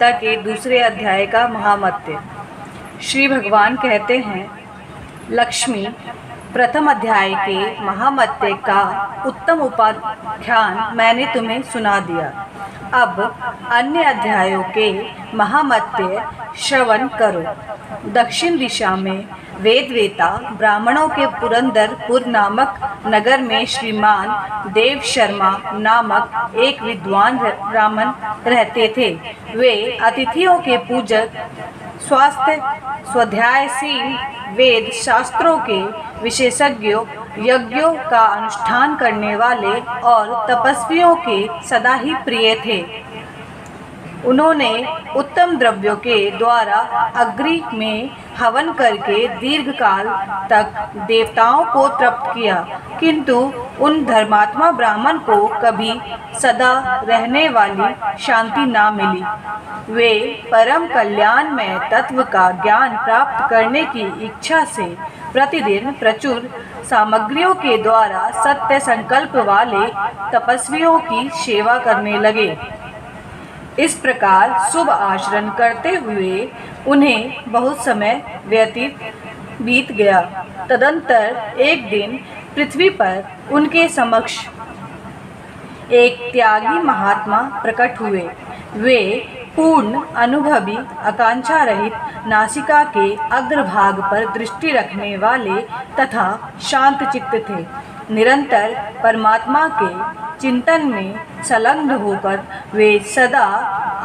गीता के दूसरे अध्याय का महामत्य। श्री भगवान कहते हैं, लक्ष्मी, प्रथम अध्याय के महामत्य का उत्तम उपाख्यान मैंने तुम्हें सुना दिया। अब अन्य अध्यायों के महामत्य श्रवण करो। दक्षिण दिशा में वेदवेता ब्राह्मणों के पुरंदरपुर नामक नगर में श्रीमान देव शर्मा नामक एक विद्वान ब्राह्मण रहते थे। वे अतिथियों के पूजक, स्वास्थ्य स्वाध्यायशील, वेद शास्त्रों के विशेषज्ञों, यज्ञों का अनुष्ठान करने वाले और तपस्वियों के सदा ही प्रिय थे। उन्होंने उत्तम द्रव्यों के द्वारा अग्नि में हवन करके दीर्घकाल तक देवताओं को तृप्त किया, किंतु उन धर्मात्मा ब्राह्मण को कभी सदा रहने वाली शांति ना मिली। वे परम कल्याणमय तत्व का ज्ञान प्राप्त करने की इच्छा से प्रतिदिन प्रचुर सामग्रियों के द्वारा सत्य संकल्प वाले तपस्वियों की सेवा करने लगे। इस प्रकार शुभ आचरण करते हुए उन्हें बहुत समय बीत गया। तदंतर एक दिन पृथ्वी पर उनके समक्ष एक त्यागी महात्मा प्रकट हुए। वे पूर्ण अनुभवी, आकांक्षा रहित, नासिका के अग्रभाग पर दृष्टि रखने वाले तथा शांत चित्त थे। निरंतर परमात्मा के चिंतन में संलग्न होकर वे सदा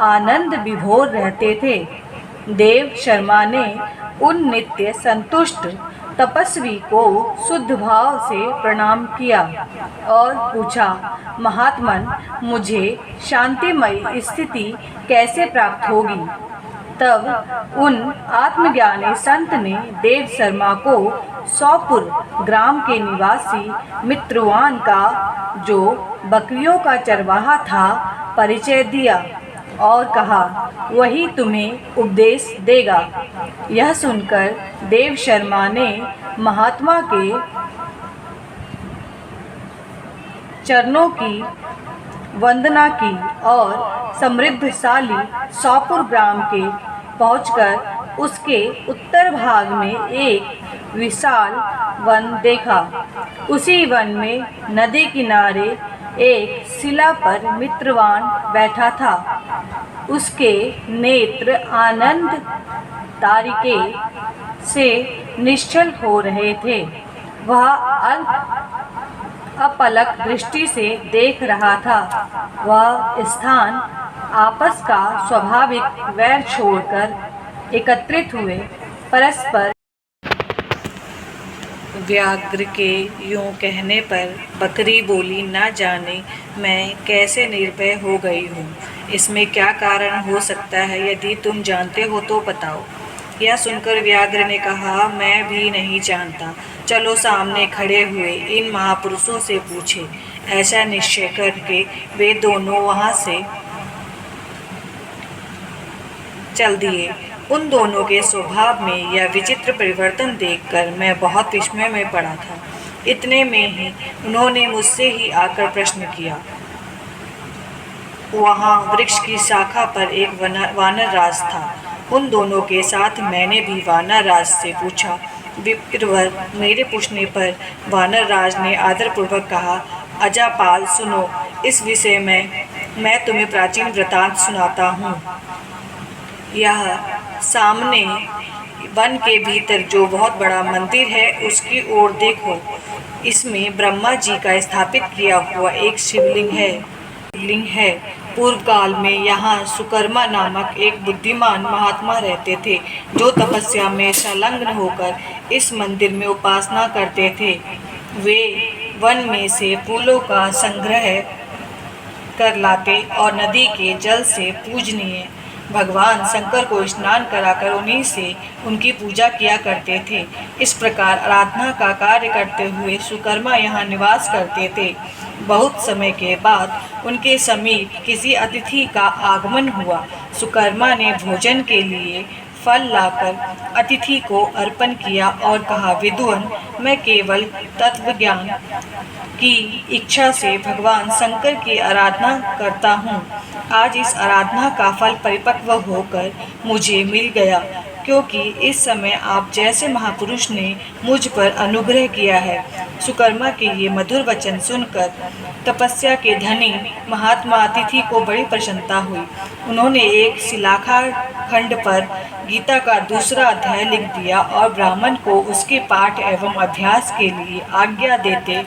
आनंद विभोर रहते थे। देव शर्मा ने उन नित्य संतुष्ट तपस्वी को शुद्ध भाव से प्रणाम किया और पूछा, महात्मन, मुझे शांतिमय स्थिति कैसे प्राप्त होगी? तब उन आत्मज्ञानी संत ने देव शर्मा को सौपुर ग्राम के निवासी मित्रवान का, जो बकरियों का चरवाहा था, परिचय दिया और कहा, वही तुम्हें उपदेश देगा। यह सुनकर देव शर्मा ने महात्मा के चरणों की वंदना की और समृद्धशाली सौपुर ग्राम के पहुंचकर उसके उत्तर भाग में एक विशाल वन देखा। उसी वन में नदी किनारे एक शिला पर मित्रवान बैठा था। उसके नेत्र आनंद तारिके से निश्चल हो रहे थे। वह अपलक दृष्टि से देख रहा था। वह स्थान आपस का स्वाभाविक वैर छोड़कर एकत्रित हुए परस्पर। व्याघ्र के यूं कहने पर बकरी बोली, ना जाने मैं कैसे निर्भय हो गई हूँ। इसमें क्या कारण हो सकता है? यदि तुम जानते हो तो बताओ। यह सुनकर व्याघ्र ने कहा, मैं भी नहीं जानता। चलो सामने खड़े हुए इन महापुरुषों से पूछे। ऐसा निश्चय करके वे दोनों वहां से चल दिए। उन दोनों के स्वभाव में यह विचित्र परिवर्तन देखकर मैं बहुत विस्मय में पड़ा था। इतने में ही उन्होंने मुझसे ही आकर प्रश्न किया। वहाँ वृक्ष की शाखा पर एक वानर राज था। उन दोनों के साथ मैंने भी वानर राज से पूछा। विप्रवर, मेरे पूछने पर वानर राज ने आदरपूर्वक कहा, अजापाल, सुनो, इस विषय में मैं तुम्हें प्राचीन वृतांत सुनाता हूँ। यह सामने वन के भीतर जो बहुत बड़ा मंदिर है, उसकी ओर देखो। इसमें ब्रह्मा जी का स्थापित किया हुआ एक शिवलिंग है। पूर्व काल में यहाँ सुकर्मा नामक एक बुद्धिमान महात्मा रहते थे, जो तपस्या में संलग्न होकर इस मंदिर में उपासना करते थे। वे वन में से फूलों का संग्रह कर लाते और नदी के जल से पूजनीय भगवान शंकर को स्नान कराकर उन्हीं से उनकी पूजा किया करते थे। इस प्रकार आराधना का कार्य करते हुए सुकर्मा यहाँ निवास करते थे। बहुत समय के बाद उनके समीप किसी अतिथि का आगमन हुआ। सुकर्मा ने भोजन के लिए फल लाकर अतिथि को अर्पण किया और कहा, विद्वान, मैं केवल तत्व ज्ञान की इच्छा से भगवान शंकर की आराधना करता हूँ। आज इस आराधना का फल परिपक्व होकर मुझे मिल गया, क्योंकि इस समय आप जैसे महापुरुष ने मुझ पर अनुग्रह किया है। सुकर्मा के ये मधुर वचन सुनकर तपस्या के धनी महात्मा अतिथि को बड़ी प्रसन्नता हुई। उन्होंने एक शिलाखा खंड पर गीता का दूसरा अध्याय लिख दिया और ब्राह्मण को उसके पाठ एवं अभ्यास के लिए आज्ञा देते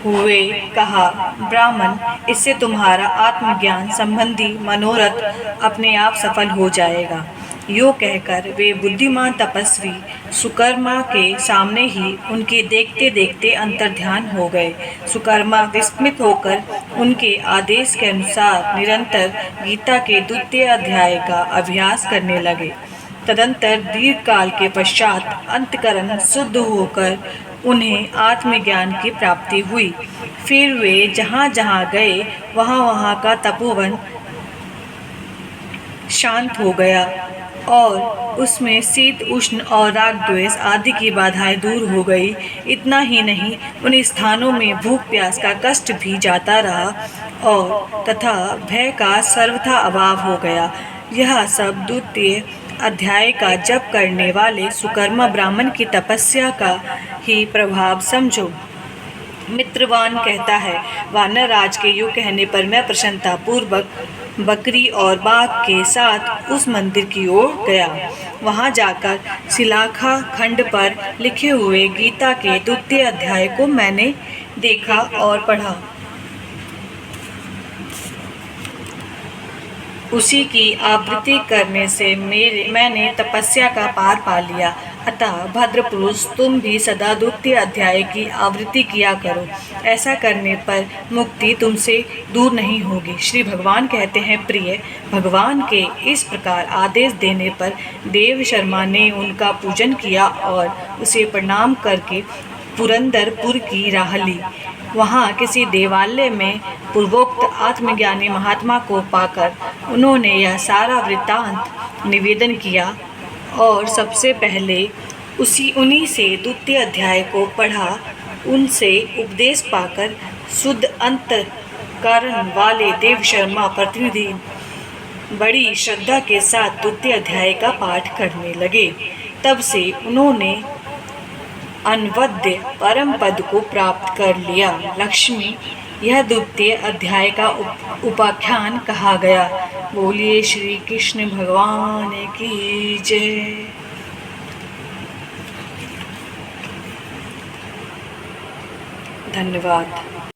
हुए कहा, ब्राह्मण, इससे तुम्हारा आत्मज्ञान संबंधी मनोरथ अपने आप सफल हो जाएगा। यूँ कहकर वे बुद्धिमान तपस्वी सुकर्मा के सामने ही उनके देखते देखते अंतर्ध्यान हो गए। सुकर्मा विस्मित होकर उनके आदेश के अनुसार निरंतर गीता के द्वितीय अध्याय का अभ्यास करने लगे। तदंतर दीर्घ काल के पश्चात अंतकरण शुद्ध होकर उन्हें आत्मज्ञान की प्राप्ति हुई। फिर वे जहाँ जहाँ गए वहाँ का तपोवन शांत हो गया और उसमें शीत उष्ण और राग द्वेष आदि की बाधाएं दूर हो गई। इतना ही नहीं, उन स्थानों में भूख प्यास का कष्ट भी जाता रहा और तथा भय का सर्वथा अभाव हो गया। यह सब द्वितीय अध्याय का जप करने वाले सुकर्मा ब्राह्मण की तपस्या का ही प्रभाव समझो। मित्रवान कहता है, वानर राज के यूँ कहने पर मैं प्रसन्नता पूर्वक बकरी और बाघ के साथ उस मंदिर की ओर गया। वहां जाकर शिलाखा खंड पर लिखे हुए गीता के द्वितीय अध्याय को मैंने देखा और पढ़ा। उसी की आवृत्ति करने से मैंने तपस्या का पार पा लिया। अतः भद्र पुरुष, तुम भी सदा द्वितीय अध्याय की आवृत्ति किया करो। ऐसा करने पर मुक्ति तुमसे दूर नहीं होगी। श्री भगवान कहते हैं, प्रिय, भगवान के इस प्रकार आदेश देने पर देव शर्मा ने उनका पूजन किया और उसे प्रणाम करके पुरंदरपुर की राह ली। वहाँ किसी देवालय में पूर्वोक्त आत्मज्ञानी महात्मा को पाकर उन्होंने यह सारा वृत्तांत निवेदन किया और सबसे पहले उन्हीं से द्वितीय अध्याय को पढ़ा। उनसे उपदेश पाकर शुद्ध अंतःकरण वाले देव शर्मा प्रतिनिधि बड़ी श्रद्धा के साथ द्वितीय अध्याय का पाठ करने लगे। तब से उन्होंने अनवद्य परम पद को प्राप्त कर लिया। लक्ष्मी, यह द्वितीय अध्याय का उपाख्यान कहा गया। बोलिए श्री कृष्ण भगवान की जय। धन्यवाद।